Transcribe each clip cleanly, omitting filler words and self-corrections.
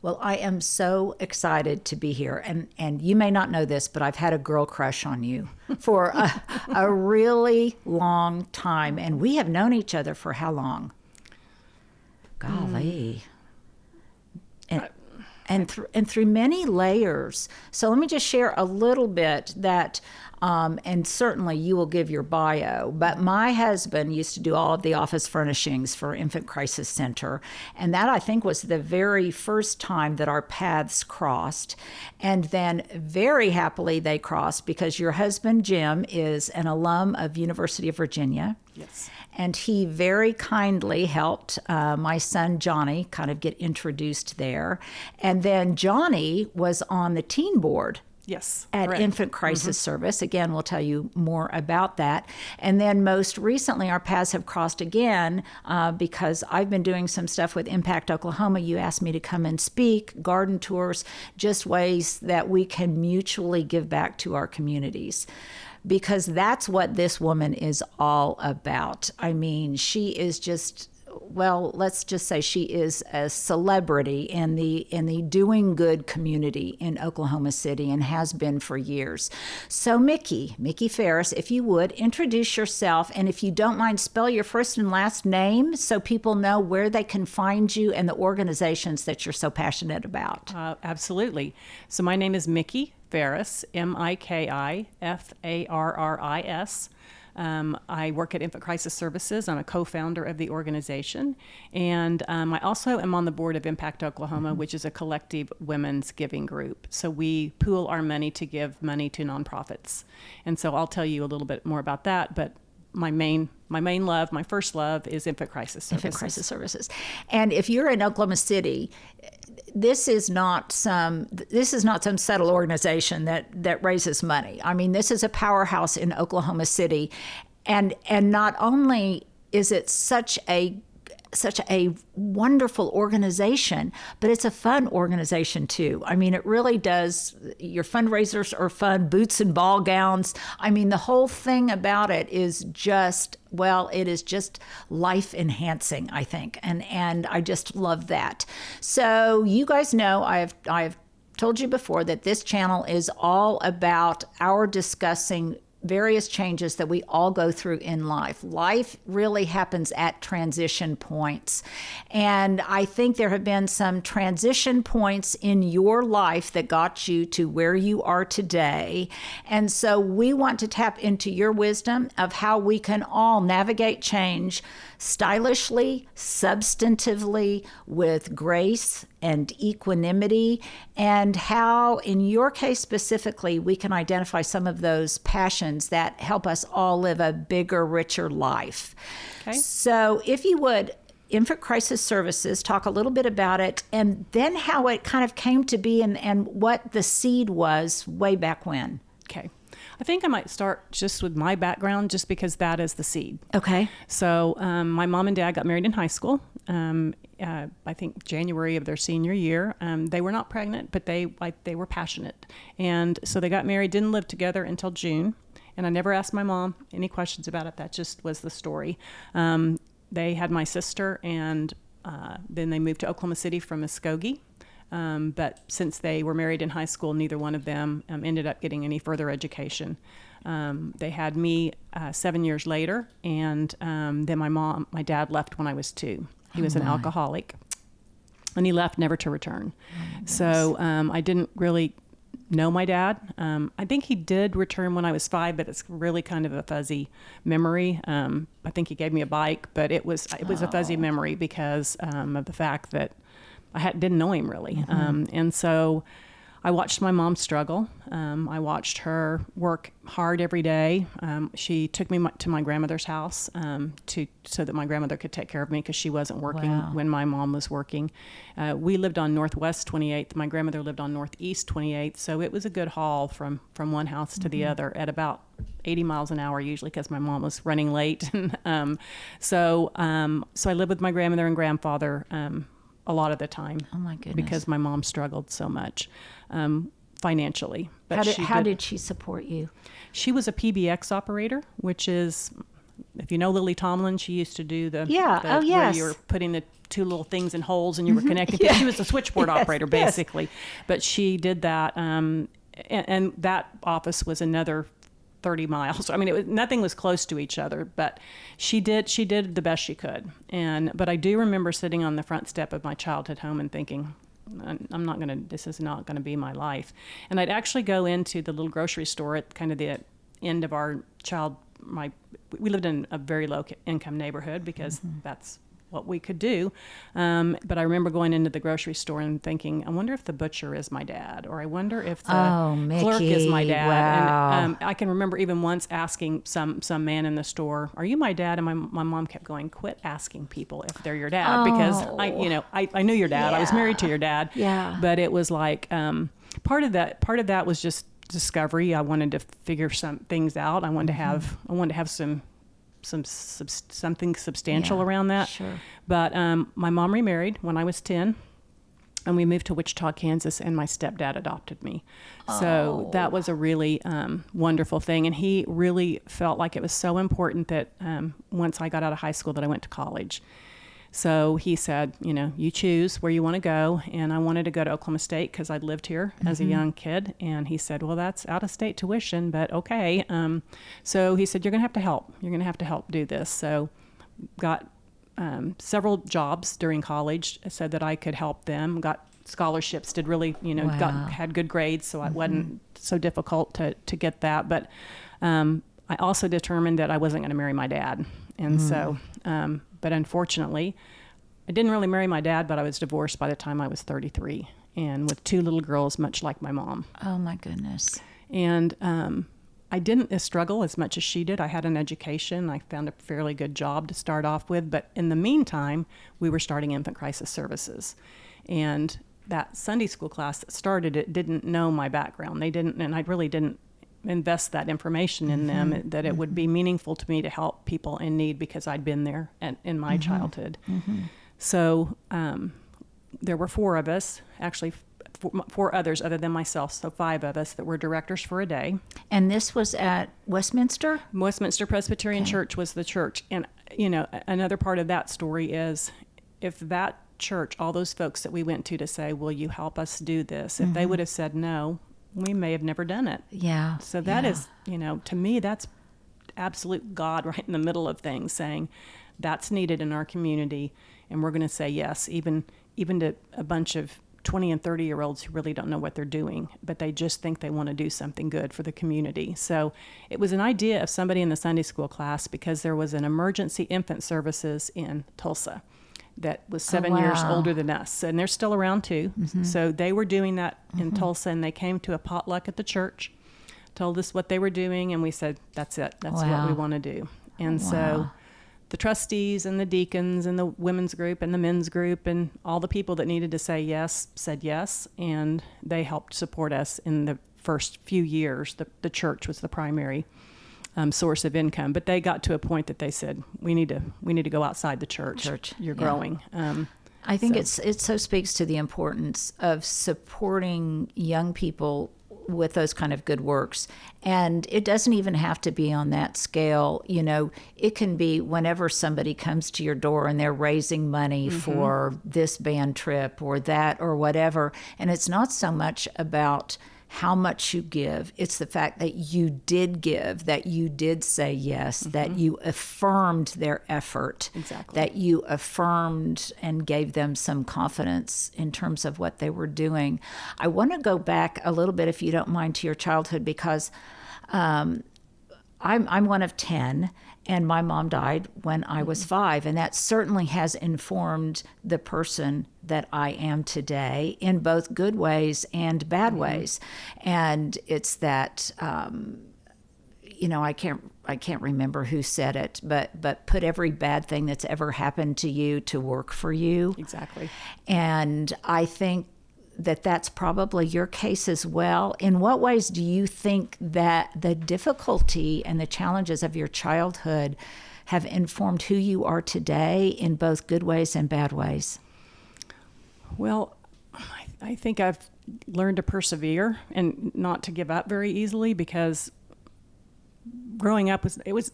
Well, I am so excited to be here. And you may not know this, but I've had a girl crush on you for a really long time. And we have known each other for how long? Golly. And through many layers. So let me just share a little bit that, and certainly you will give your bio, but my husband used to do all of the office furnishings for Infant Crisis Center. And that, I think, was the very first time that our paths crossed. And then very happily they crossed because your husband, Jim, is an alum of University of Virginia. Yes. And he very kindly helped my son, Johnny, kind of get introduced there. And then Johnny was on the teen board. Yes. At correct. Infant Crisis Service. Again, we'll tell you more about that. And then most recently, our paths have crossed again because I've been doing some stuff with Impact Oklahoma. You asked me to come and speak, garden tours, just ways that we can mutually give back to our communities. Because that's what this woman is all about. I mean, she is just, well, let's just say she is a celebrity in the doing good community in Oklahoma City and has been for years. So Miki Farris, if you would, introduce yourself, and if you don't mind, spell your first and last name so people know where they can find you and the organizations that you're so passionate about. Absolutely. So my name is Miki Farris, Mikifarris. I work at Infant Crisis Services. I'm a co-founder of the organization. And I also am on the board of Impact Oklahoma, which is a collective women's giving group. So we pool our money to give money to nonprofits. And so I'll tell you a little bit more about that. But my main love, my first love, is Infant Crisis Services. Infant Crisis Services. And if you're in Oklahoma City, this is not some subtle organization that raises money. I mean, this is a powerhouse in Oklahoma City, and not only is it such a wonderful organization, but it's a fun organization too. I mean, it really does. Your fundraisers are fun, boots and ball gowns. I mean, the whole thing about it is just, well, it is just life enhancing, I think. And I just love that. So you guys know I've told you before that this channel is all about our discussing various changes that we all go through in life. Life really happens at transition points. And I think there have been some transition points in your life that got you to where you are today. And so we want to tap into your wisdom of how we can all navigate change stylishly, substantively, with grace and equanimity, and how, in your case specifically, we can identify some of those passions that help us all live a bigger, richer life. Okay. So if you would, Infant Crisis Services, talk a little bit about it, and then how it kind of came to be and what the seed was way back when. Okay. I think I might start just with my background, just because that is the seed. Okay. So my mom and dad got married in high school. I think January of their senior year. They were not pregnant, but they were passionate, and so they got married. Didn't live together until June, and I never asked my mom any questions about it. That just was the story. They had my sister, and then they moved to Oklahoma City from Muskogee. But since they were married in high school, neither one of them ended up getting any further education. They had me 7 years later, and then my dad left when I was 2. He was an alcoholic, and he left never to return. So I didn't really know my dad. I think he did return when I was 5, but it's really kind of a fuzzy memory. I think he gave me a bike, but it was a fuzzy memory because of the fact that I didn't know him really. And so I watched my mom struggle. I watched her work hard every day. She took me to my grandmother's house so that my grandmother could take care of me because she wasn't working when my mom was working. We lived on Northwest 28th. My grandmother lived on Northeast 28th. So it was a good haul from one house to the other at about 80 miles an hour usually because my mom was running late. So I lived with my grandmother and grandfather a lot of the time. Oh my goodness. Because my mom struggled so much financially. But how did she support you? She was a PBX operator, which is if you know Lily Tomlin, she used to do the Yeah. Oh, where yes. you were putting the two little things in holes and you were connecting. Yeah. She was a switchboard operator, basically. But she did that, and that office was another 30 miles. I mean, nothing was close to each other, but she did the best she could. But I do remember sitting on the front step of my childhood home and thinking, this is not going to be my life. And I'd actually go into the little grocery store at kind of the end of we lived in a very low income neighborhood because that's what we could do. But I remember going into the grocery store and thinking, I wonder if the butcher is my dad, or I wonder if the clerk is my dad. Wow. And I can remember even once asking some man in the store, "Are you my dad?" And my mom kept going, "Quit asking people if they're your dad," because I knew your dad. Yeah. I was married to your dad. Yeah. But it was like part of that was just discovery. I wanted to figure some things out. I wanted to have something substantial around that. Sure. But my mom remarried when I was 10, and we moved to Wichita, Kansas, and my stepdad adopted me. So that was a really wonderful thing, and he really felt like it was so important that once I got out of high school that I went to college. So he said, you choose where you want to go. And I wanted to go to Oklahoma State because I'd lived here as a young kid. And he said, well, that's out-of-state tuition, but okay. So he said, you're going to have to help. You're going to have to help do this. So got several jobs during college so that I could help them. Got scholarships, did really, had good grades. So it wasn't so difficult to get that. But I also determined that I wasn't going to marry my dad. And so... but unfortunately, I didn't really marry my dad, but I was divorced by the time I was 33 and with two little girls, much like my mom. Oh, my goodness. And I didn't struggle as much as she did. I had an education. I found a fairly good job to start off with. But in the meantime, we were starting infant crisis services. And that Sunday school class that started it didn't know my background. They didn't, and I really didn't invest that information in them, that it would be meaningful to me to help people in need because I'd been there in my childhood. So there were four of us, actually four others other than myself, so five of us that were directors for a day. And this was at Westminster? Westminster Presbyterian Church was the church. And, another part of that story is if that church, all those folks that we went to say, will you help us do this? If they would have said no, we may have never done it. Yeah. So that is, to me, that's absolute God right in the middle of things, saying that's needed in our community, and we're going to say yes, even to a bunch of 20 and 30-year-olds who really don't know what they're doing, but they just think they want to do something good for the community. So it was an idea of somebody in the Sunday school class because there was an emergency infant services in Tulsa that was 7 years older than us, and they're still around too. So they were doing that in Tulsa, and they came to a potluck at the church, told us what they were doing, and we said, that's it. That's what we want to do. And so the trustees and the deacons and the women's group and the men's group and all the people that needed to say yes said yes, and they helped support us in the first few years. The church was the primary source of income, but they got to a point that they said, we need to go outside the church. You're growing. I think it so speaks to the importance of supporting young people with those kind of good works. And it doesn't even have to be on that scale. It can be whenever somebody comes to your door and they're raising money for this band trip or that or whatever. And it's not so much about how much you give. It's the fact that you did give, that you did say yes, that you affirmed their effort, that you affirmed and gave them some confidence in terms of what they were doing. I want to go back a little bit, if you don't mind, to your childhood, because I'm one of 10, and my mom died when I was 5, and that certainly has informed the person that I am today in both good ways and bad ways. And it's that I can't remember who said it, but put every bad thing that's ever happened to you to work for you. Exactly. And I think that's probably your case as well. In what ways do you think that the difficulty and the challenges of your childhood have informed who you are today in both good ways and bad ways? Well, I think I've learned to persevere and not to give up very easily, because growing up there was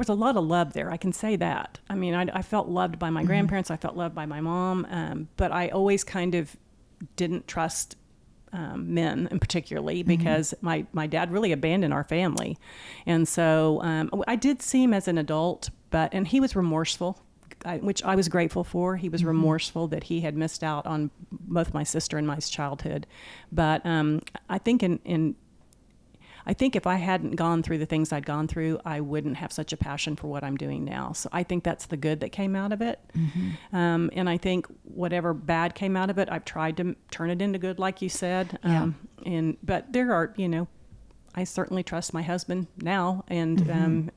a lot of love there. I can say that. I mean, I felt loved by my grandparents. I felt loved by my mom. But I always kind of didn't trust men, and particularly because my dad really abandoned our family. And so I did see him as an adult, and he was remorseful, which I was grateful for. He was remorseful that he had missed out on both my sister and my childhood. But I think I think if I hadn't gone through the things I'd gone through, I wouldn't have such a passion for what I'm doing now. So I think that's the good that came out of it. And I think whatever bad came out of it, I've tried to turn it into good, like you said. But there are, I certainly trust my husband now. And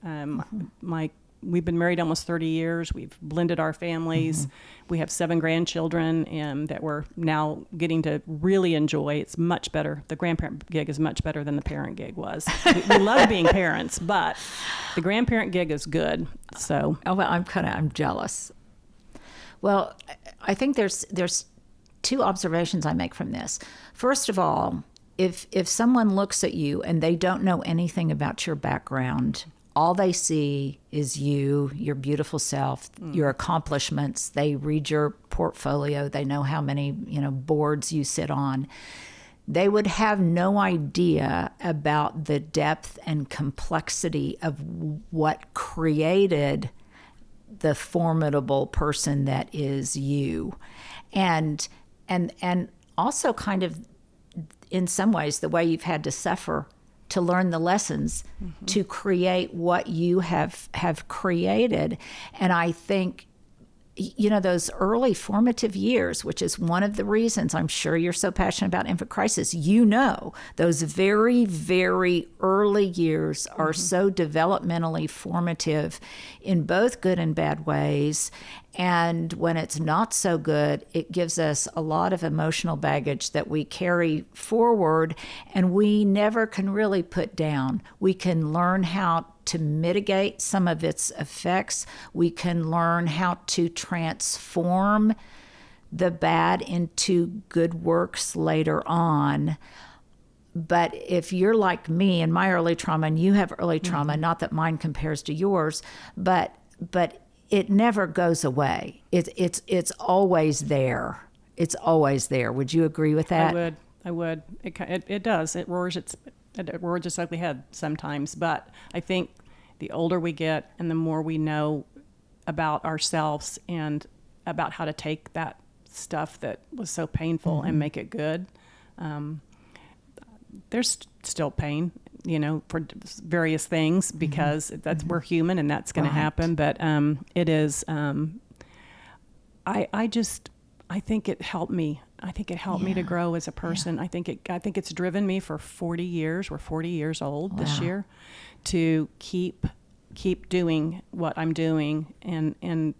we've been married almost 30 years. We've blended our families. We have 7 grandchildren that we're now getting to really enjoy. It's much better. The grandparent gig is much better than the parent gig was. We love being parents, but the grandparent gig is good. So, I'm jealous. Well, I think there's 2 observations I make from this. First of all, if someone looks at you and they don't know anything about your background, all they see is you, your beautiful self, your accomplishments. They read your portfolio. They know how many, boards you sit on. They would have no idea about the depth and complexity of what created the formidable person that is you. And also kind of, in some ways, the way you've had to suffer to learn the lessons to create what you have created. And I think, those early formative years, which is one of the reasons I'm sure you're so passionate about infant crisis, those very, very early years are so developmentally formative in both good and bad ways. And when it's not so good, it gives us a lot of emotional baggage that we carry forward and we never can really put down. We can learn how to mitigate some of its effects. We can learn how to transform the bad into good works later on. But if you're like me and my early trauma and you have early trauma, not that mine compares to yours, but it never goes away. It's always there. It's always there. Would you agree with that? I would. It does. It roars its ugly head sometimes. But I think the older we get and the more we know about ourselves and about how to take that stuff that was so painful and make it good, there's still pain, for various things because we're human and that's going to happen. But it is. I think it helped me. I think it helped me to grow as a person. I think it's driven me for 40 years. We're 40 years old this year, to keep doing what I'm doing, and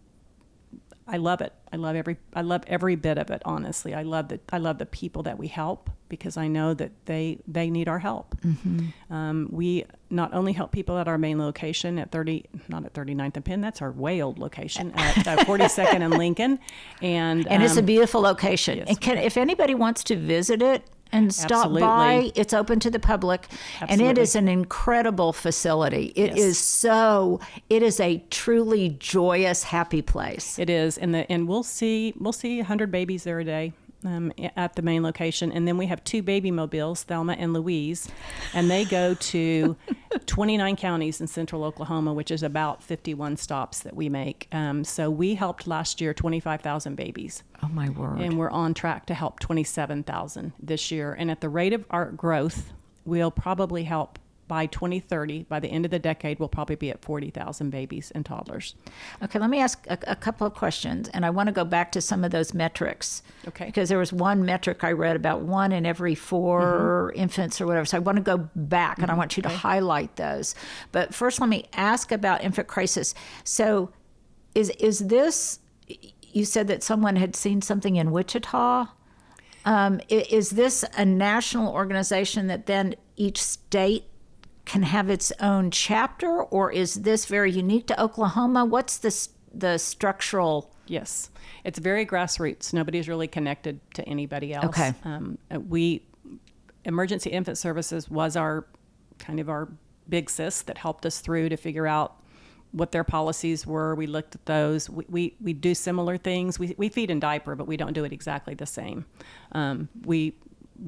I love it. I love every bit of it. Honestly, I love the people that we help because I know that they need our help. We not only help people at our main location not at 39th and Penn. That's our way old location at 42nd and Lincoln, and it's a beautiful location. Yes. And if anybody wants to visit it and stop by, it's open to the public. And it is an incredible facility. It is a truly joyous, happy place. It is. And we'll see 100 babies there a day. At the main location, and then we have 2 baby mobiles, Thelma and Louise, and they go to 29 counties in central Oklahoma, which is about 51 stops that we make. So we helped last year 25,000 babies. Oh my word. And we're on track to help 27,000 this year. And at the rate of our growth, we'll probably help by 2030, by the end of the decade, we'll probably be at 40,000 babies and toddlers. Okay, let me ask a couple of questions, and I want to go back to some of those metrics. Okay. Because there was one metric I read about 1 in every 4 infants or whatever, so I want to go back, and I want you to highlight those. But first, let me ask about infant crisis. So is this, you said that someone had seen something in Wichita. Is this a national organization that then each state can have its own chapter, or is this very unique to Oklahoma? What's the structural? Yes, it's very grassroots. Nobody's really connected to anybody else. Okay. Emergency Infant Services was our big sis that helped us through to figure out what their policies were. We looked at those. We do similar things. We feed in diaper, but we don't do it exactly the same. We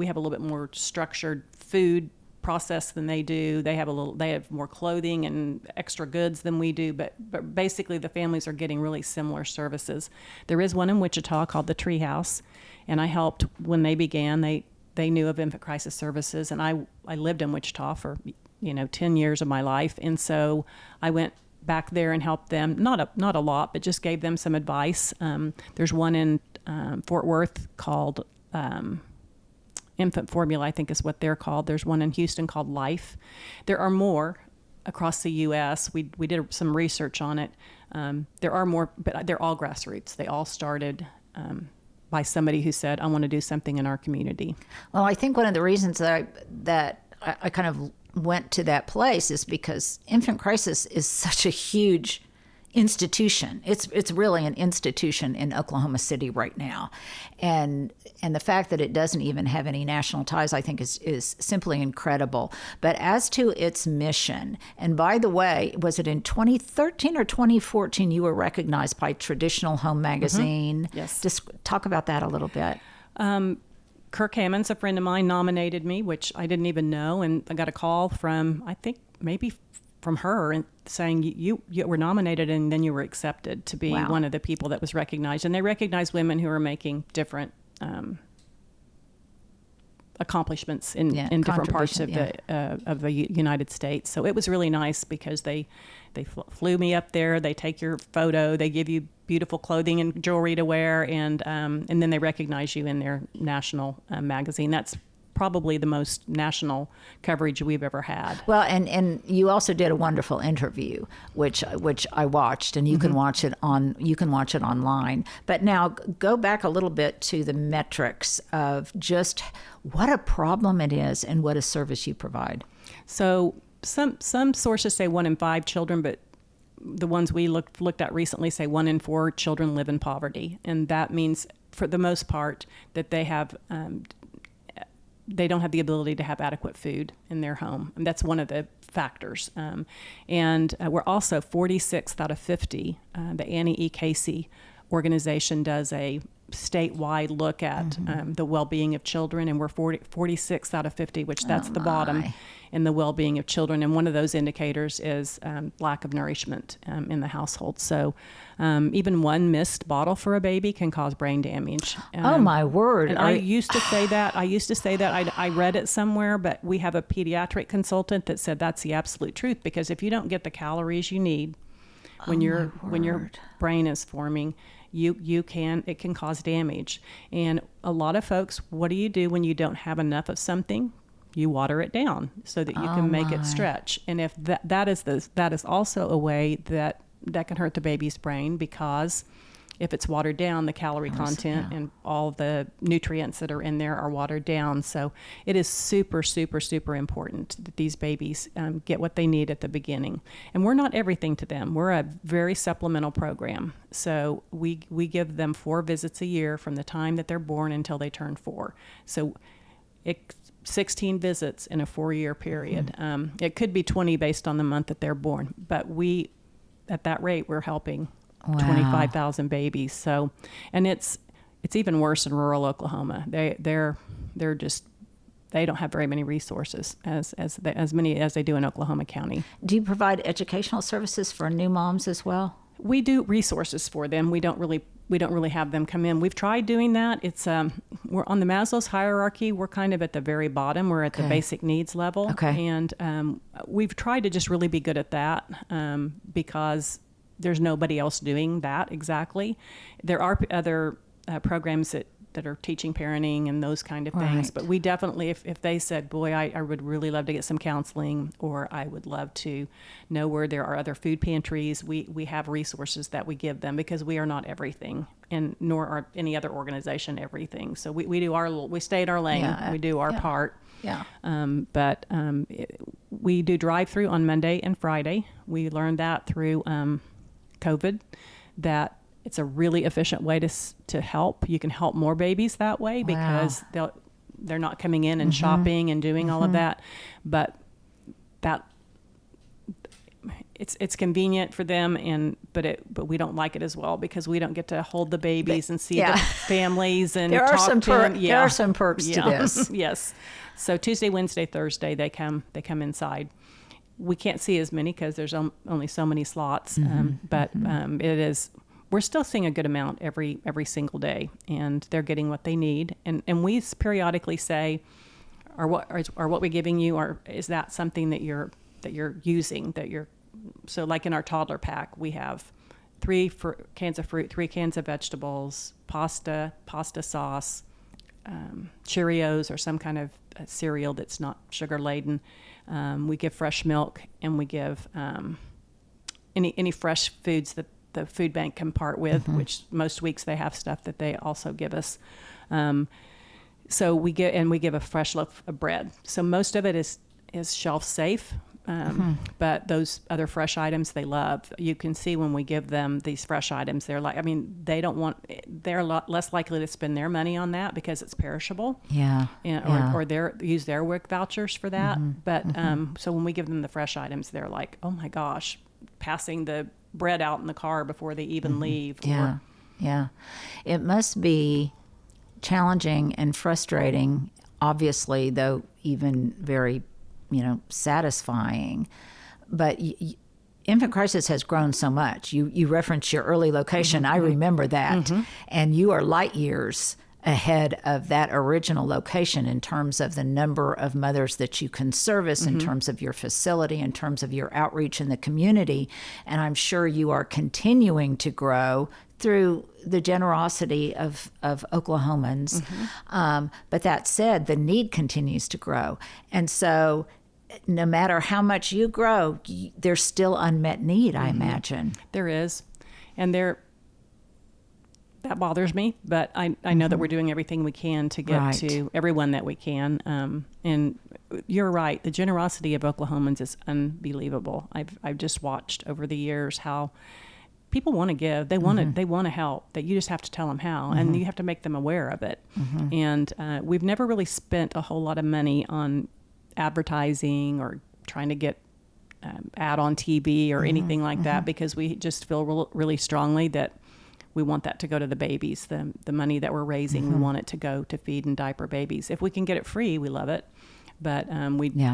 have a little bit more structured food process than they do. They have more clothing and extra goods than we do, but basically the families are getting really similar services. There is one in Wichita called the Treehouse, and I helped when they began. They knew of infant crisis services, and I lived in Wichita for 10 years of my life, and so I went back there and helped them. Not a lot, but just gave them some advice. There's one in Fort Worth called Infant Formula, I think is what they're called. There's one in Houston called Life. There are more across the U.S. We did some research on it. There are more, but they're all grassroots. They all started by somebody who said, I want to do something in our community. Well, I think one of the reasons that I kind of went to that place is because infant crisis is such a huge institution. It's really an institution in Oklahoma City right now, and the fact that it doesn't even have any national ties, I think, is simply incredible. But as to its mission, and by the way, was it in 2013 or 2014 you were recognized by Traditional Home Magazine? Mm-hmm. Yes. Just talk about that a little bit. Kirk Hammond's a friend of mine, nominated me, which I didn't even know, and I got a call from, I think maybe from her, and saying you were nominated and then you were accepted to be one of the people that was recognized. And they recognize women who are making different accomplishments in different parts of the United States. So it was really nice because they flew me up there. They take your photo. They give you beautiful clothing and jewelry to wear, and then they recognize you in their national magazine. That's probably the most national coverage we've ever had. Well, and you also did a wonderful interview, which I watched, and you can watch it online. But now go back a little bit to the metrics of just what a problem it is and what a service you provide. So some sources say 1 in 5 children, but the ones we looked at recently say 1 in 4 children live in poverty, and that means for the most part that they have. They don't have the ability to have adequate food in their home. And that's one of the factors. And we're also 46th out of 50. The Annie E. Casey organization does a statewide look at the well-being of children, and we're 46th out of 50, which that's the bottom in the well-being of children. And one of those indicators is lack of nourishment in the household. So even one missed bottle for a baby can cause brain damage. Oh, my word. And I used to say that. I read it somewhere, but we have a pediatric consultant that said that's the absolute truth, because if you don't get the calories you need when your brain is forming, it can cause damage. And a lot of folks, what do you do when you don't have enough of something? You water it down so that you can make it stretch. And if that is also a way that can hurt the baby's brain, because if it's watered down, the calorie content and all the nutrients that are in there are watered down. So it is super, super, super important that these babies get what they need at the beginning. And we're not everything to them. We're a very supplemental program. So we give them 4 visits a year from the time that they're born until they turn 4. So 16 visits in a 4-year period. It could be 20 based on the month that they're born, but at that rate, we're helping 25,000 babies. So, and it's even worse in rural Oklahoma. They don't have very many resources as many as they do in Oklahoma County. Do you provide educational services for new moms as well? We do resources for them. We don't really have them come in. We've tried doing that. It's we're on the Maslow's hierarchy. We're kind of at the very bottom. We're at the basic needs level. Okay. And we've tried to just really be good at that because there's nobody else doing that exactly. There are other programs that are teaching parenting and those kind of things. Right. But we definitely, if they said, boy, I would really love to get some counseling, or I would love to know where there are other food pantries, we have resources that we give them, because we are not everything, and nor are any other organization everything. So we stay in our lane. We do our part. Yeah. We do drive-through on Monday and Friday. We learned that through COVID, that it's a really efficient way to help. You can help more babies that way because they're not coming in and shopping and doing all of that. But that it's convenient for them, but we don't like it as well because we don't get to hold the babies and see the families and there are talk some to them. there are some perks to this. Yes. So Tuesday, Wednesday, Thursday they come inside. We can't see as many because there's only so many slots, but we're still seeing a good amount every single day, and they're getting what they need. And we periodically say, are what we're giving you, or is that something that you're using, so like in our toddler pack, we have 3 cans of fruit, 3 cans of vegetables, pasta sauce, Cheerios or some kind of cereal that's not sugar laden. We give fresh milk, and we give any fresh foods that the food bank can part with, which most weeks they have stuff that they also give us. So we give a fresh loaf of bread. So most of it is shelf safe. But those other fresh items they love. You can see when we give them these fresh items, they're a lot less likely to spend their money on that because it's perishable. Or use their WIC vouchers for that. But so when we give them the fresh items, they're like, oh my gosh, passing the bread out in the car before they even leave. It must be challenging and frustrating, obviously, though even very satisfying. But Infant Crisis has grown so much. You referenced your early location. I remember that. And you are light years ahead of that original location in terms of the number of mothers that you can service, in terms of your facility, in terms of your outreach in the community. And I'm sure you are continuing to grow through the generosity of Oklahomans. But that said, the need continues to grow. And so no matter how much you grow, there's still unmet need, I imagine. There is. And that bothers me, but I know that we're doing everything we can to get to everyone that we can. And you're right. The generosity of Oklahomans is unbelievable. I've just watched over the years how people want to give. They want to help. That you just have to tell them how, and you have to make them aware of it. And we've never really spent a whole lot of money on advertising or trying to get ad on TV or anything like that, because we just feel really strongly that we want that to go to the babies. The money that we're raising, we want it to go to feed and diaper babies. If we can get it free, we love it. But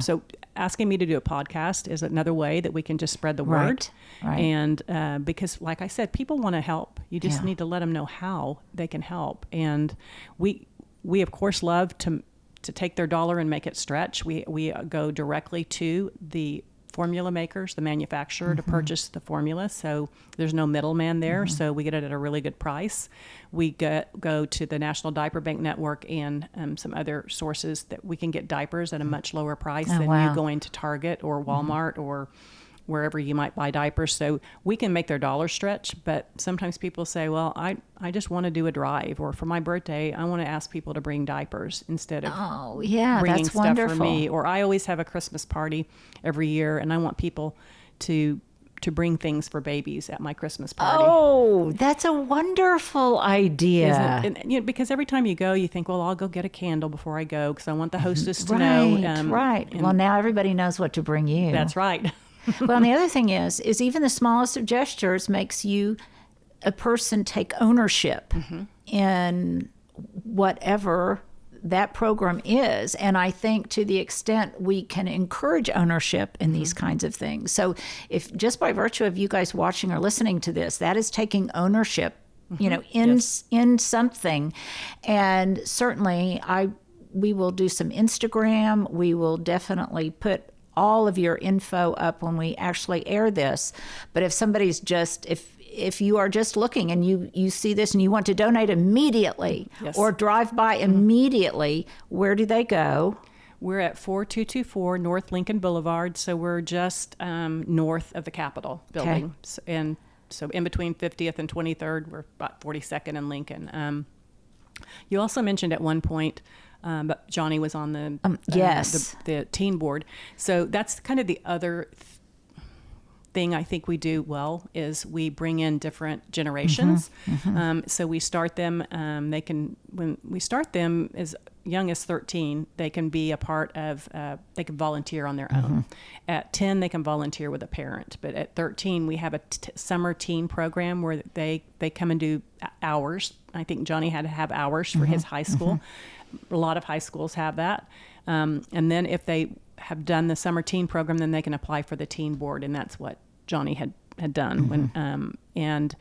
so asking me to do a podcast is another way that we can just spread the word. And because, like I said, people want to help. You just need to let them know how they can help. And we of course love to take their dollar and make it stretch. We go directly to the formula makers, the manufacturer, to purchase the formula. So there's no middleman there. So we get it at a really good price. We go to the National Diaper Bank Network and some other sources that we can get diapers at a much lower price than you going to Target or Walmart or wherever you might buy diapers. So we can make their dollar stretch, but sometimes people say, well, I just want to do a drive, or for my birthday, I want to ask people to bring diapers instead of bringing that's stuff wonderful. for me. Or I always have a Christmas party every year, and I want people to bring things for babies at my Christmas party. Oh, that's a wonderful idea. And, because every time you go, you think, well, I'll go get a candle before I go because I want the hostess to know. Right. Well, now everybody knows what to bring you. That's right. Well, and the other thing is even the smallest of gestures makes you a person take ownership in whatever that program is. And I think to the extent we can encourage ownership in these kinds of things. So if just by virtue of you guys watching or listening to this, that is taking ownership, in something. And certainly we will do some Instagram. We will definitely put all of your info up when we actually air this. But if somebody's if you are just looking and you see this and you want to donate immediately or drive by immediately, where do they go? We're at 4224 North Lincoln Boulevard, so we're just north of the Capitol building. And so in between 50th and 23rd, we're about 42nd and Lincoln. You also mentioned at one point, but Johnny was on the teen board. So that's kind of the other thing I think we do well is we bring in different generations. So we start them, when we start them as young as 13, they can be a part of, they can volunteer on their own. At 10, they can volunteer with a parent. But at 13, we have a summer teen program where they come and do hours. I think Johnny had to have hours for his high school. A lot of high schools have that. And then if they have done the summer teen program, then they can apply for the teen board. And that's what Johnny had done. And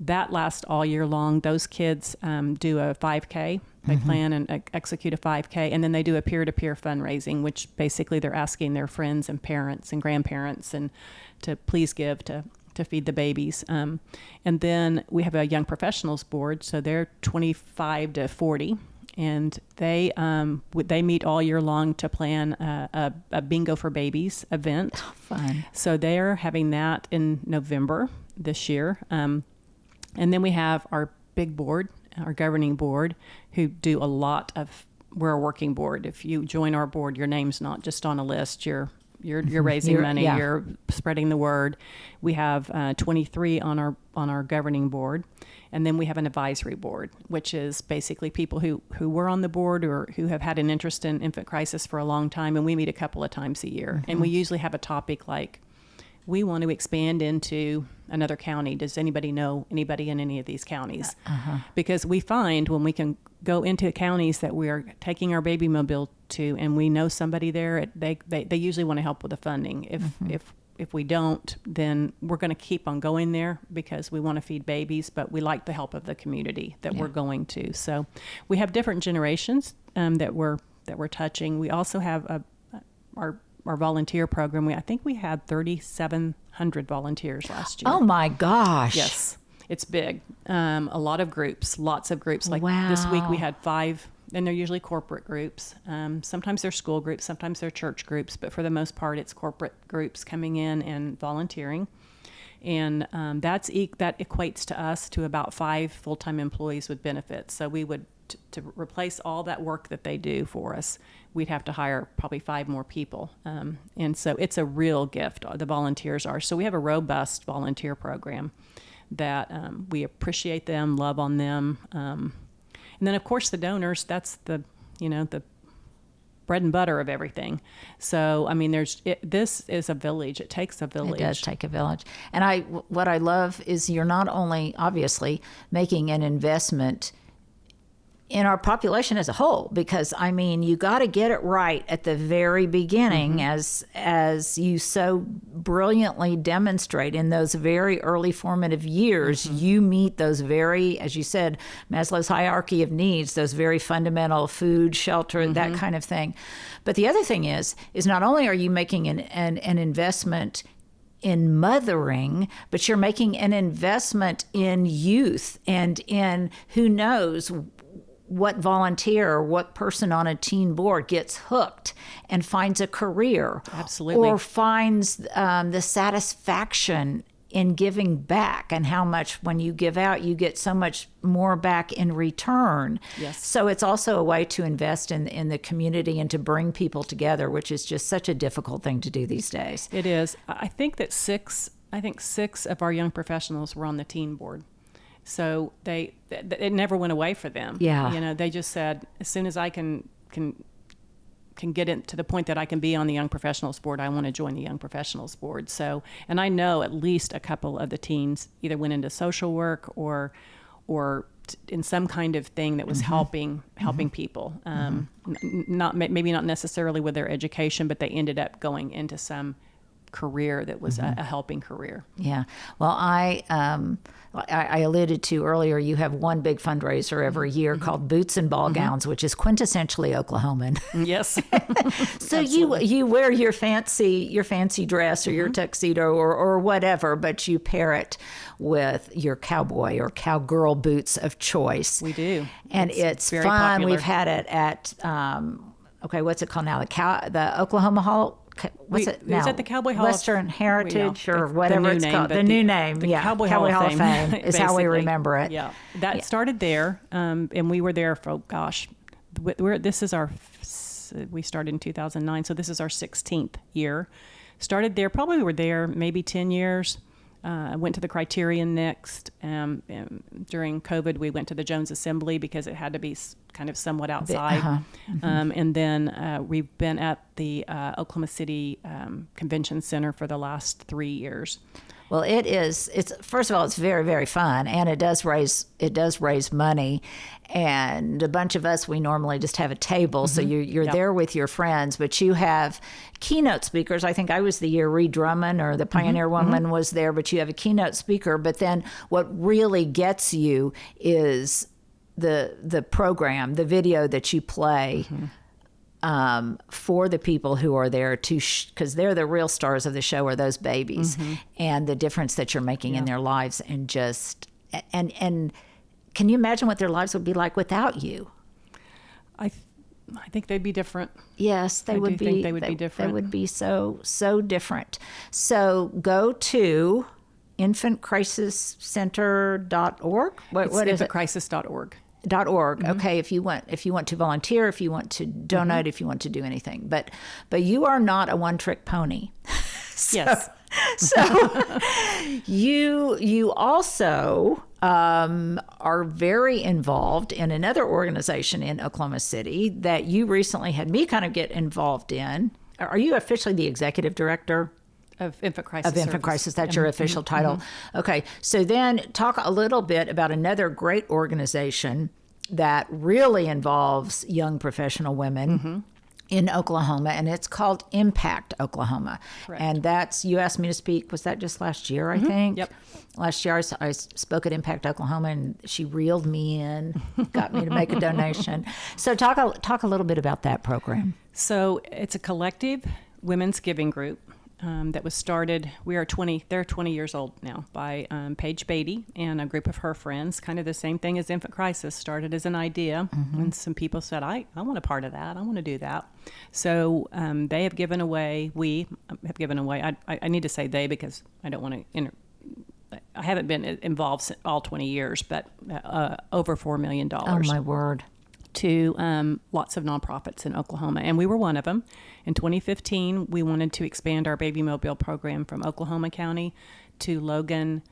that lasts all year long. Those kids do a 5K. They plan and execute a 5K, and then they do a peer-to-peer fundraising, which basically they're asking their friends and parents and grandparents and to please give to feed the babies. And then we have a young professionals board, so they're 25 to 40. And they meet all year long to plan a Bingo for Babies event. Oh, fun. So they're having that in November this year. And then we have our big board, our governing board, who do a lot of, we're a working board. If you join our board, your name's not just on a list. You're raising money. Yeah. You're spreading the word. We have 23 on our governing board, and then we have an advisory board, which is basically people who were on the board or who have had an interest in infant crisis for a long time, and we meet a couple of times a year. And we usually have a topic like, we want to expand into another county. Does anybody know anybody in any of these counties? Because we find when we can go into counties that we are taking our baby mobile to, and we know somebody there, they usually want to help with the funding. If we don't, then we're going to keep on going there because we want to feed babies, but we like the help of the community that we're going to. So we have different generations that we're touching. We also have our volunteer program. I think we had 3,700 volunteers last year. Oh my gosh. Yes, it's big. A lot of groups, lots of groups. Like wow. This week we had 5, and they're usually corporate groups. Sometimes they're school groups, sometimes they're church groups, but for the most part it's corporate groups coming in and volunteering. And that equates to us to about 5 full-time employees with benefits. So we would, to replace all that work that they do for us, we'd have to hire probably 5 more people. And so it's a real gift, the volunteers are. So we have a robust volunteer program that we appreciate them, love on them. And then, of course, the donors, that's the bread and butter of everything. So, I mean, this is a village. It takes a village. It does take a village. And what I love is you're not only obviously making an investment in our population as a whole, because I mean, you got to get it right at the very beginning, as you so brilliantly demonstrate in those very early formative years. You meet those very, as you said, Maslow's hierarchy of needs, those very fundamental food, shelter, that kind of thing. But the other thing is not only are you making an investment in mothering, but you're making an investment in youth and in who knows what volunteer or what person on a teen board gets hooked and finds a career. Absolutely. Or finds the satisfaction in giving back, and how much when you give out, you get so much more back in return. Yes. So it's also a way to invest in the community and to bring people together, which is just such a difficult thing to do these days. It is. I think that 6 of our young professionals were on the teen board. So it never went away for them. Yeah. They just said, as soon as I can get it to the point that I can be on the Young Professionals Board, I want to join the Young Professionals Board. So, and I know at least a couple of the teens either went into social work or in some kind of thing that was helping people. Maybe not necessarily with their education, but they ended up going into some career that was a helping career. Yeah. Well, I alluded to earlier, you have one big fundraiser every year called Boots and Ball Gowns, which is quintessentially Oklahoman. Yes. So you wear your fancy dress or your tuxedo or whatever, but you pair it with your cowboy or cowgirl boots of choice. We do. And it's very fun. popular. We've had it at what's it called now? The Oklahoma Hall. What's it now? Is that the Cowboy Hall Western of Heritage or whatever it's called? The new name. The Yeah. Cowboy Hall of Fame is how we remember it. Yeah. That started there. And we were there for, we started in 2009. So this is our 16th year. started there, probably were there maybe 10 years. I went to the Criterion next. During COVID, we went to the Jones Assembly because it had to be kind of somewhat outside. And then we've been at the Oklahoma City Convention Center for the last 3 years. Well, it's first of all, it's very, very fun, and it does raise money. And a bunch of us, we normally just have a table, so you're there with your friends, but you have keynote speakers. I think I was the year Ree Drummond or the Pioneer Woman was there, but you have a keynote speaker. But then what really gets you is the program, the video that you play for the people who are there because they're the real stars of the show are those babies and the difference that you're making in their lives and can you imagine what their lives would be like without you? I think they'd be different. Yes, they would be. Think they would be different. They would be so different. So go to infantcrisiscenter.org. What is it? Infantcrisis.org. .org. Okay, if you want to volunteer, if you want to donate, if you want to do anything, but you are not a one-trick pony. Yes. So you also are very involved in another organization in Oklahoma City that you recently had me kind of get involved in. Are you officially the executive director? Of Infant Crisis. That's your official title. Okay. So then talk a little bit about another great organization that really involves young professional women in Oklahoma, and it's called Impact Oklahoma. Correct. And that's, you asked me to speak, was that just last year, I think? Yep. Last year I spoke at Impact Oklahoma, and she reeled me in, got me to make a donation. So talk a little bit about that program. So it's a collective women's giving group that was started. They're 20 years old now, by Paige Beatty and a group of her friends. Kind of the same thing as Infant Crisis, started as an idea, and some people said, I want a part of that. I want to do that. So they have given away. We have given away. I need to say they because I don't want to. I haven't been involved all 20 years, but over $4 million. Oh my word. To lots of nonprofits in Oklahoma, and we were one of them. In 2015, we wanted to expand our Baby Mobile program from Oklahoma County to Logan,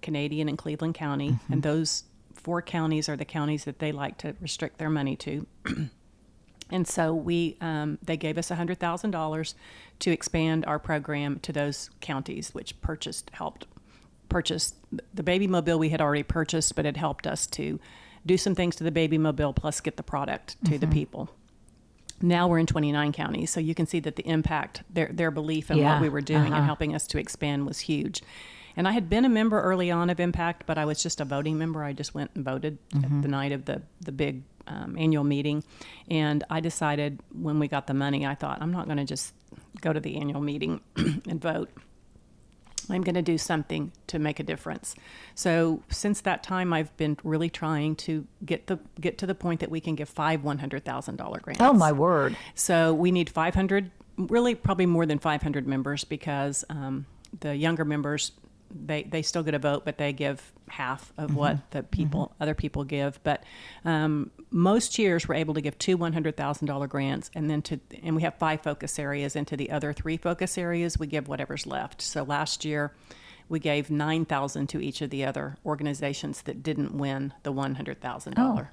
Canadian, and Cleveland County, and those 4 counties are the counties that they like to restrict their money to. And so they gave us $100,000 to expand our program to those counties, which helped purchase the Baby Mobile we had already purchased, but it helped us to do some things to the Baby Mobile plus get the product to the people. Now we're in 29 counties, so you can see that the impact, their belief in what we were doing and helping us to expand was huge. And I had been a member early on of Impact, but I was just a voting member. I just went and voted at the night of the big annual meeting. And I decided when we got the money, I thought, I'm not going to just go to the annual meeting and vote. I'm going to do something to make a difference. So since that time, I've been really trying to get to the point that we can give 5 $100,000 grants. Oh my word! So we need 500, really probably more than 500 members, because the younger members, they still get a vote, but they give half of what the other people give. But most years we're able to give 2 $100,000 grants, and we have 5 focus areas. Into the other 3 focus areas, we give whatever's left. So last year we gave $9,000 to each of the other organizations that didn't win the $100,000. Oh.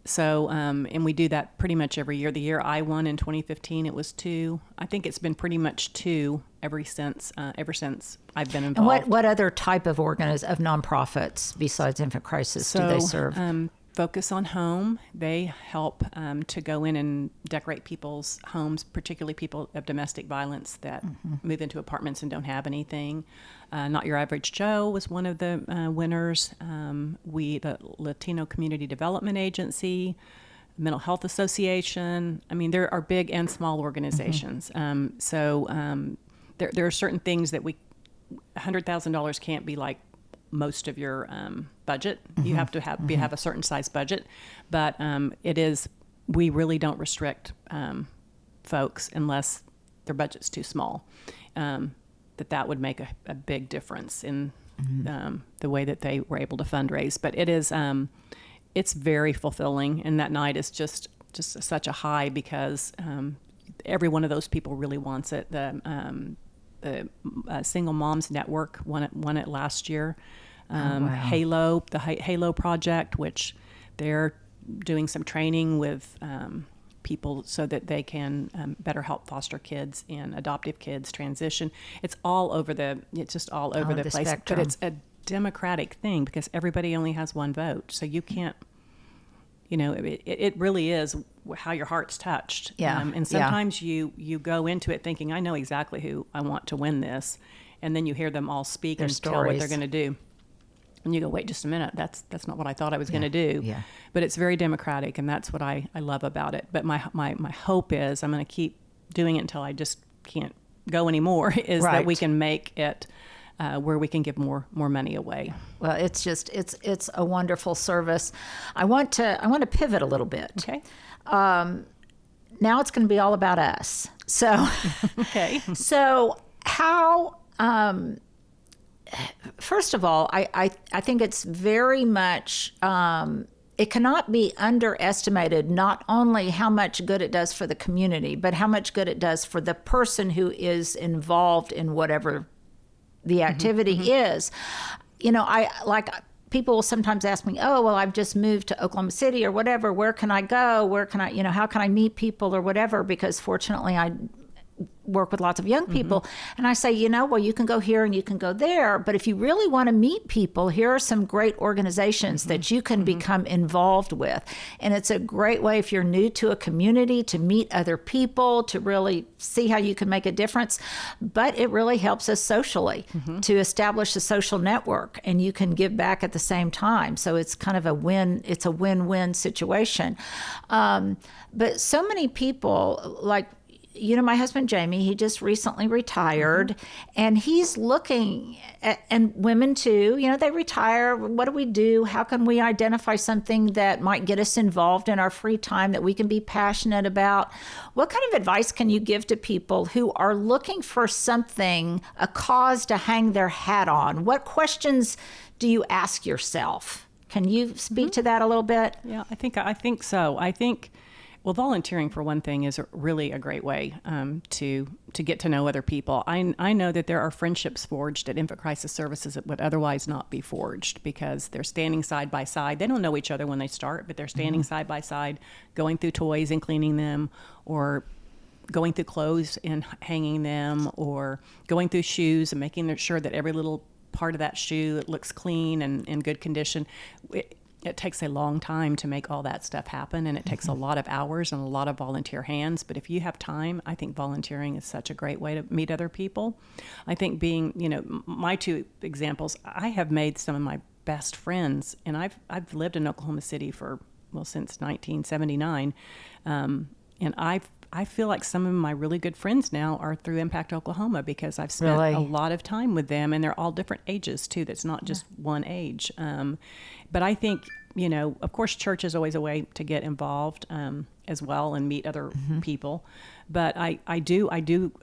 So, and we do that pretty much every year. The year I won in 2015, it was 2. I think it's been pretty much 2 ever since I've been involved. And what other type of nonprofits besides Infant Crisis do they serve? Focus on Home. They help to go in and decorate people's homes, particularly people of domestic violence that move into apartments and don't have anything. Not Your Average Joe was one of the winners. The Latino Community Development Agency, Mental Health Association. I mean, there are big and small organizations. There are certain things that $100,000 can't be like most of your budget. You have to have a certain size budget, but we really don't restrict folks unless their budget's too small. That would make a big difference in the way that they were able to fundraise. But it's very fulfilling, and that night is just such a high because every one of those people really wants it. the Single Moms Network won it last year. Wow. Halo, the Halo project, which they're doing some training with people so that they can better help foster kids and adoptive kids transition. It's just all over the place. Spectrum. But it's a democratic thing because everybody only has one vote. So you can't, it really is how your heart's touched. Yeah. And sometimes you go into it thinking, I know exactly who I want to win this. And then you hear them all speak Their and tell what they're stories. going to do. And you go, wait just a minute, that's not what I thought I was going to do. Yeah. But it's very democratic, and that's what I love about it. But my hope is I'm going to keep doing it until I just can't go anymore, is that we can make it where we can give more money away. Well, it's just it's a wonderful service. I want to pivot a little bit. Okay. Now it's going to be all about us. So Okay. So how first of all, I think it's very much it cannot be underestimated not only how much good it does for the community, but how much good it does for the person who is involved in whatever the activity is. People will sometimes ask me, oh, well, I've just moved to Oklahoma City or whatever. Where can I go? Where can I, how can I meet people or whatever? Because fortunately I work with lots of young people. And I say, well, you can go here and you can go there. But if you really want to meet people, here are some great organizations that you can become involved with. And it's a great way, if you're new to a community, to meet other people, to really see how you can make a difference. But it really helps us socially to establish a social network, and you can give back at the same time. So it's kind of a win-win situation. But so many people, like, my husband, Jamie, he just recently retired, and he's looking at, and women too, they retire. What do we do? How can we identify something that might get us involved in our free time that we can be passionate about? What kind of advice can you give to people who are looking for something, a cause to hang their hat on? What questions do you ask yourself? Can you speak to that a little bit? Yeah, I think so. Well, volunteering, for one thing, is really a great way to get to know other people. I know that there are friendships forged at Infant Crisis Services that would otherwise not be forged because they're standing side by side. They don't know each other when they start, but they're standing side by side, going through toys and cleaning them, or going through clothes and hanging them, or going through shoes and making sure that every little part of that shoe looks clean and in good condition. It takes a long time to make all that stuff happen, and it takes a lot of hours and a lot of volunteer hands. But if you have time, I think volunteering is such a great way to meet other people. I think my two examples, I have made some of my best friends, and I've lived in Oklahoma City since 1979, and I feel like some of my really good friends now are through Impact Oklahoma because I've spent a lot of time with them, and they're all different ages too. That's not just one age. But I think, of course, church is always a way to get involved as well and meet other people. But I do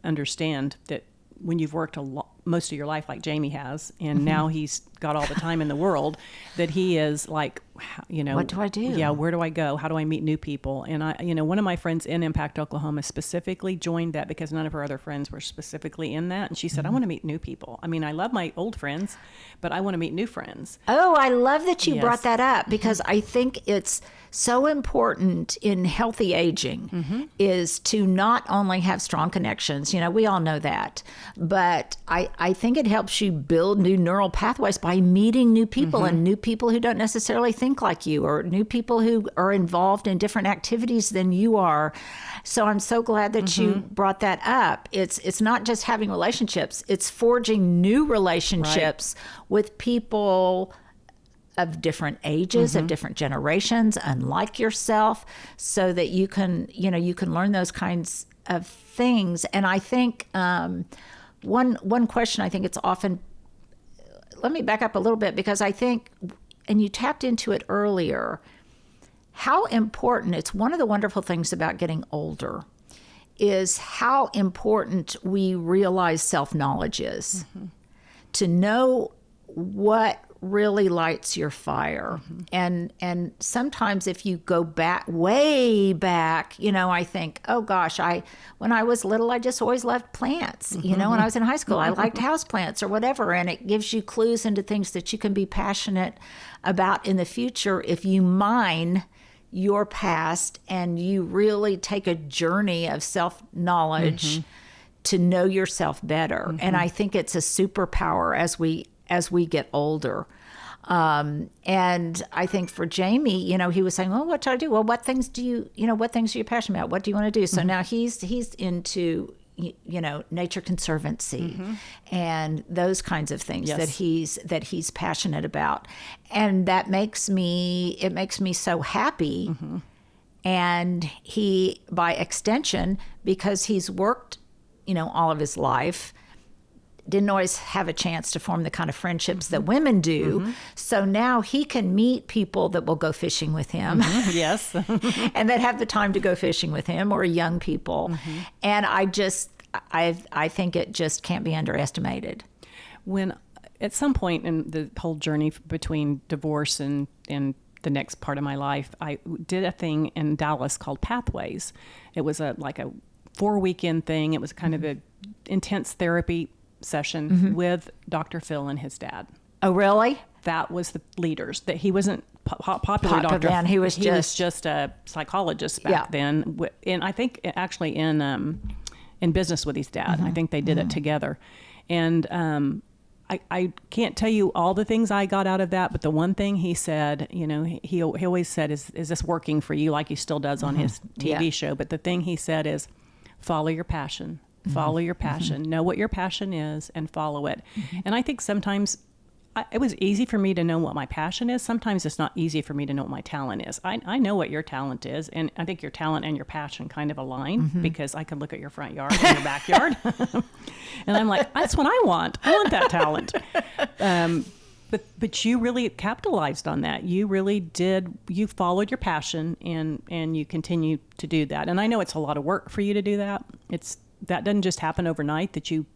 understand that when you've worked most of your life like Jamie has, and now he's got all the time in the world, that he is like, what do I do? Yeah, where do I go? How do I meet new people? And one of my friends in Impact Oklahoma specifically joined that because none of her other friends were specifically in that. And she said, I want to meet new people. I mean, I love my old friends, but I want to meet new friends. Oh, I love that you brought that up, because I think it's so important in healthy aging is to not only have strong connections. We all know that, but I think it helps you build new neural pathways by meeting new people and new people who don't necessarily think like you, or new people who are involved in different activities than you are. So I'm so glad that you brought that up. It's not just having relationships, it's forging new relationships with people of different ages, of different generations, unlike yourself, so that you can learn those kinds of things. And I think one question I think it's often, let me back up a little bit, because I think, and you tapped into it earlier, how important, it's one of the wonderful things about getting older, is how important we realize self-knowledge is. To know what really lights your fire. And sometimes if you go back, way back, I think, oh gosh, when I was little, I just always loved plants. When I was in high school, I liked houseplants or whatever. And it gives you clues into things that you can be passionate about in the future if you mine your past and you really take a journey of self-knowledge to know yourself better. And I think it's a superpower as we get older. And I think for Jamie, he was saying, well, what should I do? Well, what things are you passionate about? What do you want to do? So now he's into, nature conservancy and those kinds of things that he's passionate about. And that makes me so happy. And he, by extension, because he's worked, all of his life, didn't always have a chance to form the kind of friendships that women do. So now he can meet people that will go fishing with him. Yes. And that have the time to go fishing with him, or young people. And I think it just can't be underestimated. When at some point in the whole journey between divorce and the next part of my life, I did a thing in Dallas called Pathways. It was like a 4-weekend thing. It was kind of an intense therapy session with Dr. Phil and his dad. Oh, really? That was the leaders. That he wasn't popular doctor. Then. He was just a psychologist back then. And I think actually in business with his dad. I think they did it together. And I can't tell you all the things I got out of that, but the one thing he said, he always said, is this working for you, like he still does on his TV show? But the thing he said is, follow your passion. Follow your passion. Know what your passion is and follow it. And I think sometimes it was easy for me to know what my passion is. Sometimes it's not easy for me to know what my talent is. I know what your talent is, and I think your talent and your passion kind of align because I can look at your front yard and your backyard, and I'm like, that's what I want. I want that talent. But you really capitalized on that. You really did. You followed your passion, and you continue to do that. And I know it's a lot of work for you to do that. That doesn't just happen overnight. That you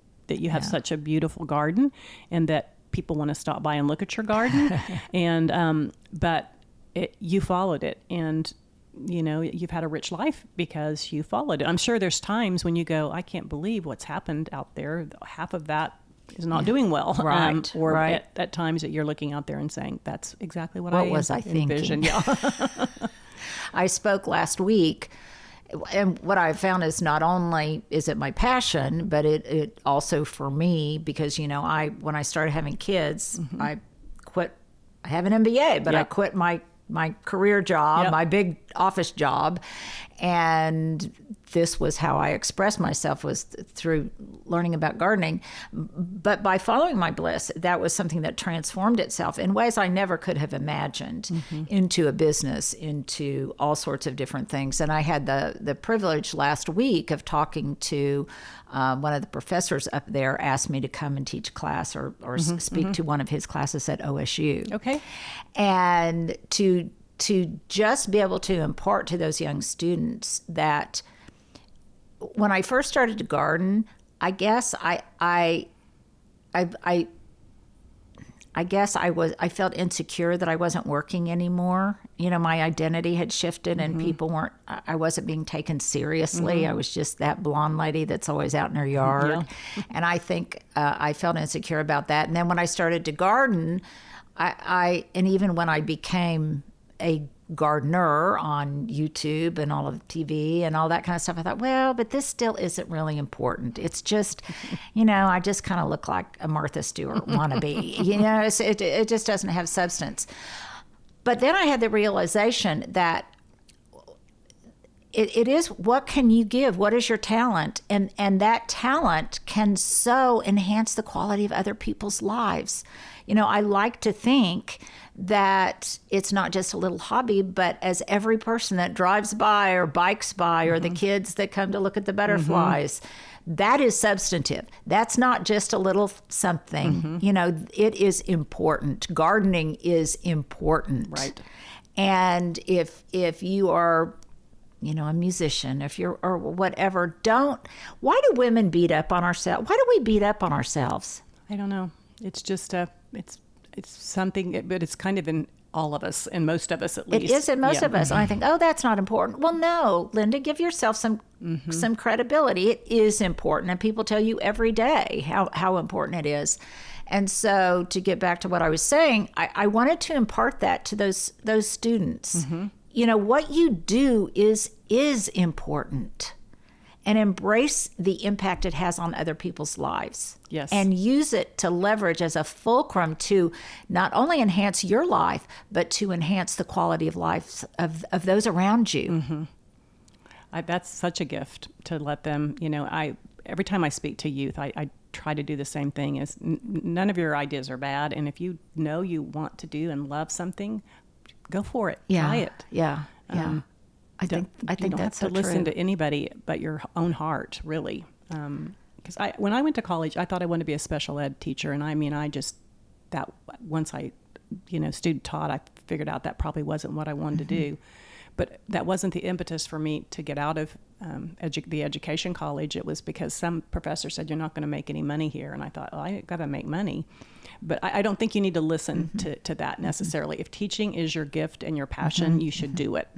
have such a beautiful garden, and that people want to stop by and look at your garden. And but you followed it, and you've had a rich life because you followed it. I'm sure there's times when you go, I can't believe what's happened out there. Half of that is not doing well. Right. Or right. At times that you're looking out there and saying, that's exactly what I envisioned. Yeah. I spoke last week, and what I found is not only is it my passion, but it also for me, because, when I started having kids, I quit. I have an MBA, but I quit my career job, my big office job. And this was how I expressed myself, was through learning about gardening. But by following my bliss, that was something that transformed itself in ways I never could have imagined into a business, into all sorts of different things. And I had the privilege last week of talking to one of the professors up there, asked me to come and teach class or speak to one of his classes at OSU. Okay. And to just be able to impart to those young students that when I first started to garden, I guess I felt insecure that I wasn't working anymore. My identity had shifted, and I wasn't being taken seriously. I was just that blonde lady that's always out in her yard. And I think I felt insecure about that. And then when I started to garden, and even when I became a gardener on YouTube and all of the TV and all that kind of stuff, I thought, well, but this still isn't really important. It's just, I just kind of look like a Martha Stewart wannabe. It just doesn't have substance. But then I had the realization that it is, what can you give? What is your talent? And that talent can so enhance the quality of other people's lives. I like to think that it's not just a little hobby, but as every person that drives by or bikes by, or the kids that come to look at the butterflies, that is substantive. That's not just a little something. It is important. Gardening is important. Right. And if you are, a musician, if you're, or whatever, why do women beat up on ourselves? Why do we beat up on ourselves? I don't know. It's just It's something, but it's kind of in all of us, and most of us at least. It is in most of us. And I think, oh, that's not important. Well, no, Linda, give yourself some credibility. It is important. And people tell you every day how important it is. And so to get back to what I was saying, I wanted to impart that to those students. You know, what you do is important. And embrace the impact it has on other people's lives. Yes. And use it to leverage as a fulcrum to not only enhance your life, but to enhance the quality of lives of those around you. That's such a gift to let them, you know, every time I speak to youth, I try to do the same thing. Is none of your ideas are bad. And if you know you want to do and love something, go for it. Try it. Yeah. I think that's so true. You don't have to listen true. to anybody but your own heart, really. Because when I went to college, I thought I wanted to be a special ed teacher, and once I, student taught, I figured out that probably wasn't what I wanted to do. But that wasn't the impetus for me to get out of the education college. It was because some professor said, you're not going to make any money here. And I thought, I got to make money. But I don't think you need to listen to that necessarily. If teaching is your gift and your passion, you should do it.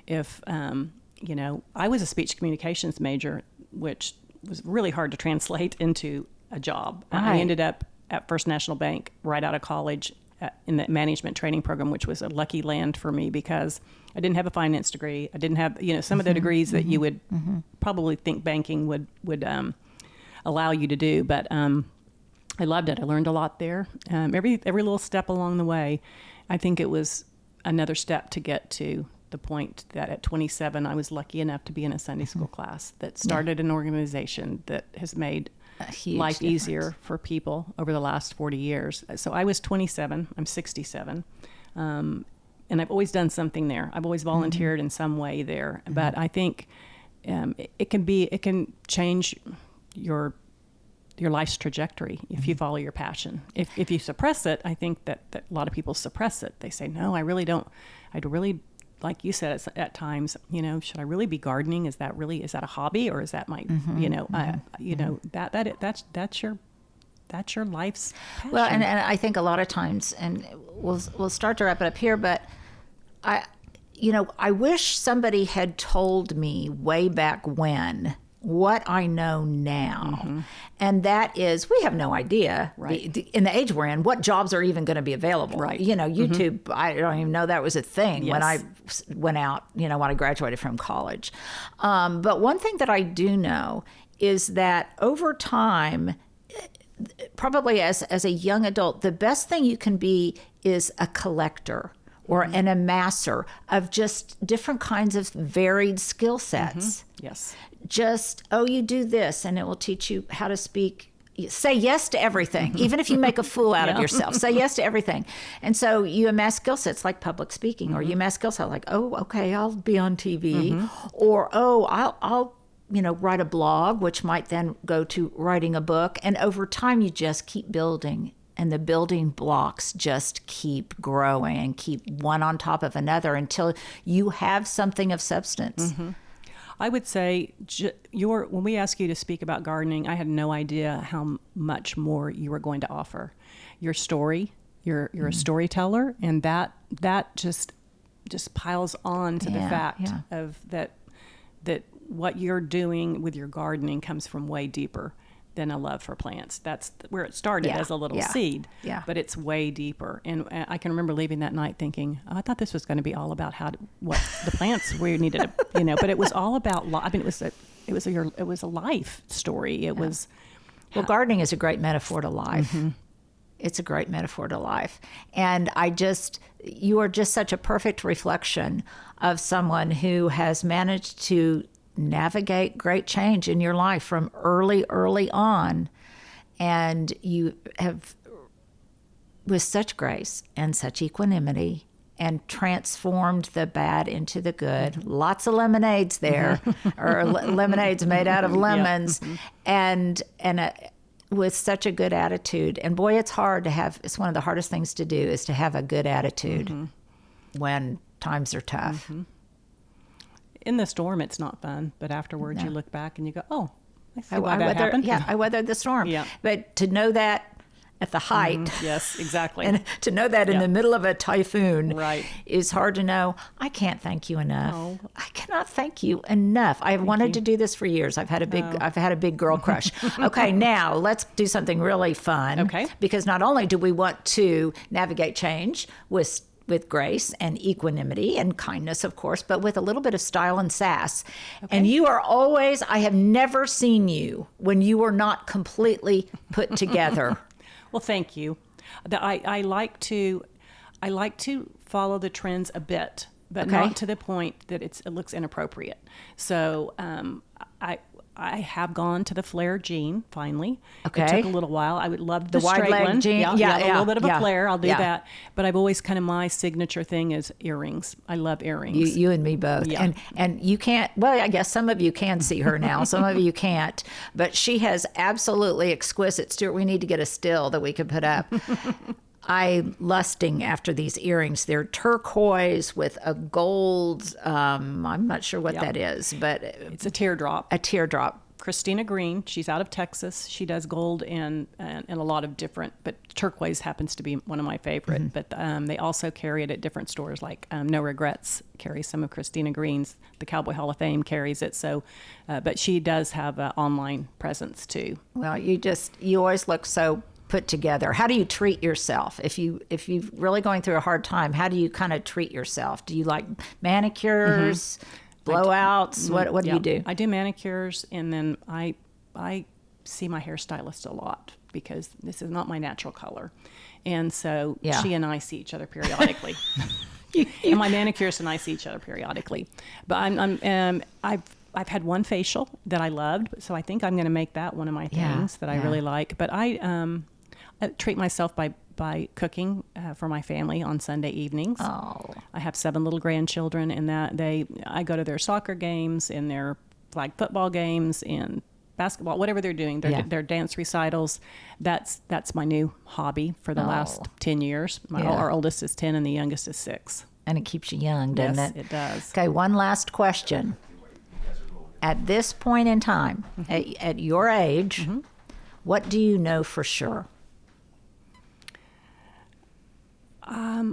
If, I was a speech communications major, which was really hard to translate into a job. Right. I ended up at First National Bank right out of college in the management training program, which was a lucky land for me because I didn't have a finance degree. I didn't have, some of the degrees that you would probably think banking would allow you to do. But I loved it. I learned a lot there. Every little step along the way, I think it was another step to get to the point that at 27, I was lucky enough to be in a Sunday school class that started an organization that has made life easier for people over the last 40 years. So I was 27. I'm 67. And I've always done something there. I've always volunteered in some way there. But I think it can change your life's trajectory if you follow your passion. If you suppress it, I think that a lot of people suppress it. They say, no, I really don't. I'd really, like you said at times, should I really be gardening? Is that a hobby, or is that my, that's your life's passion. Well, and I think a lot of times, and we'll start to wrap it up here, but I wish somebody had told me way back when what I know now. And that is, we have no idea in the age we're in, what jobs are even going to be available. Right. YouTube, I don't even know that was a thing when I went out, when I graduated from college. But one thing that I do know is that over time, probably as a young adult, the best thing you can be is a collector or an amasser of just different kinds of varied skill sets. Yes. Just, you do this, and it will teach you how to speak. Say yes to everything, even if you make a fool out of yourself. Say yes to everything. And so you amass skill sets like public speaking, or you amass skill sets like, okay, I'll be on TV, or, I'll write a blog, which might then go to writing a book. And over time, you just keep building. And the building blocks just keep growing and keep one on top of another until you have something of substance. I would say when we asked you to speak about gardening, I had no idea how much more you were going to offer. Your story, you're a storyteller, and that just piles on to the fact of that what you're doing with your gardening comes from way deeper than a love for plants. That's where it started as a little seed, but it's way deeper. And I can remember leaving that night thinking, I thought this was going to be all about what the plants we needed to, but it was all about, it was a life story. It was. Well, gardening is a great metaphor to life. It's a great metaphor to life. And you are just such a perfect reflection of someone who has managed to navigate great change in your life from early on. And you have, with such grace and such equanimity, and transformed the bad into the good. Lots of lemonades there, or lemonades made out of lemons, and with such a good attitude. And boy, it's hard to have, it's one of the hardest things to do is to have a good attitude when times are tough. In the storm, it's not fun, but afterwards you look back and you go, I see why that happened. Yeah, I weathered the storm. Yeah. But to know that at the height. Yes, exactly. And to know that in the middle of a typhoon Right. is hard to know. I can't thank you enough. Oh. I cannot thank you enough. I've wanted to do this for years. I've had a big girl crush. Okay, now let's do something really fun. Okay. Because not only do we want to navigate change with grace and equanimity and kindness, of course, but with a little bit of style and sass. Okay. And you are always, I have never seen you when you were not completely put together. Well, thank you. I like to follow the trends a bit, but not to the point that it looks inappropriate. So I have gone to the flare jean finally. Okay. It took a little while. I would love the wide straight leg one. jean. Yeah, a little bit of a flare. I'll do Yeah. that. But I've always kind of my signature thing is earrings. I love earrings. You and me both. Yeah. And you can't, well, I guess some of you can see her now. Some of you can't. But she has absolutely exquisite, Stuart, we need to get a still that we could put up. I'm lusting after these earrings. They're turquoise with a gold, I'm not sure what that is, but It's a teardrop. a teardrop. Christina Green, she's out of Texas. She does gold and a lot of different, but turquoise happens to be one of my favorite. But they also carry it at different stores, like No Regrets carries some of Christina Green's. The Cowboy Hall of Fame carries it. So, but she does have an online presence too. Well, you always look so put together. How do you treat yourself? If you're really going through a hard time, how do you kind of treat yourself? Do you like manicures, blowouts? What do you do? I do manicures, and then I see my hairstylist a lot because this is not my natural color. And so she and I see each other periodically. And my manicurist and I see each other periodically. But I've had one facial that I loved, so I think I'm going to make that one of my things that I really like. But I treat myself by cooking for my family on Sunday evenings. Oh. I have 7 little grandchildren, and I go to their soccer games and their flag football games and basketball, whatever they're doing, their dance recitals. That's my new hobby for the last 10 years. Our oldest is 10 and the youngest is 6. And it keeps you young, doesn't Yes, it? it does. Okay, one last question. At this point in time, at your age, what do you know for sure?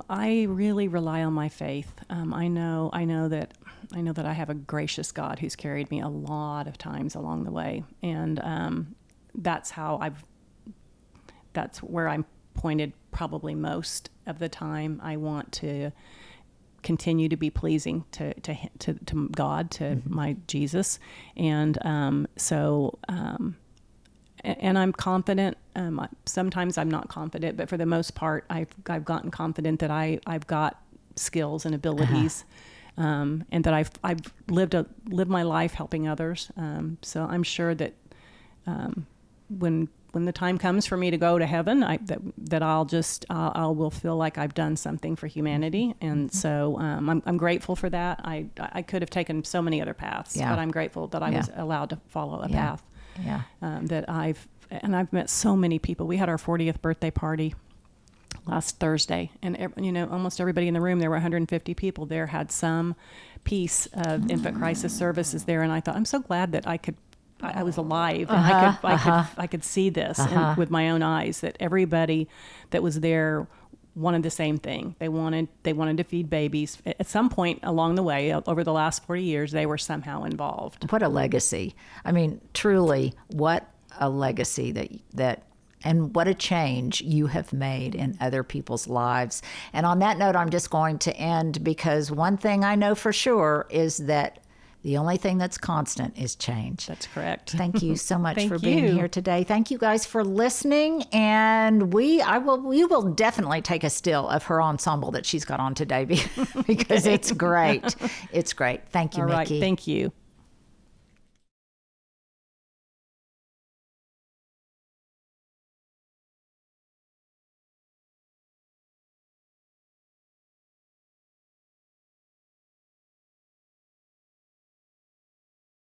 I really rely on my faith. I know that I have a gracious God who's carried me a lot of times along the way, and that's where I'm pointed probably most of the time. I want to continue to be pleasing to God, to my Jesus, and and I'm confident. Sometimes I'm not confident, but for the most part, I've gotten confident that I've got skills and abilities, and that I've lived my life helping others. So I'm sure that when the time comes for me to go to heaven, I will feel like I've done something for humanity, and so I'm grateful for that. I could have taken so many other paths, but I'm grateful that I was allowed to follow a path. Yeah. That I've met so many people. We had our 40th birthday party last Thursday, and almost everybody in the room, there were 150 people there, had some piece of infant crisis services there, and I thought, I'm so glad that I was alive, and I could see this with my own eyes, that everybody that was there wanted the same thing. They wanted to feed babies. At some point along the way, over the last 40 years, they were somehow involved. What a legacy. I mean, truly, what a legacy that and what a change you have made in other people's lives. And on that note, I'm just going to end, because one thing I know for sure is that the only thing that's constant is change. That's correct. Thank you so much Thank for being you. here today. Thank you guys for listening. And we will definitely take a still of her ensemble that she's got on today because it's great. It's great. Thank you, All right. Miki. Thank you.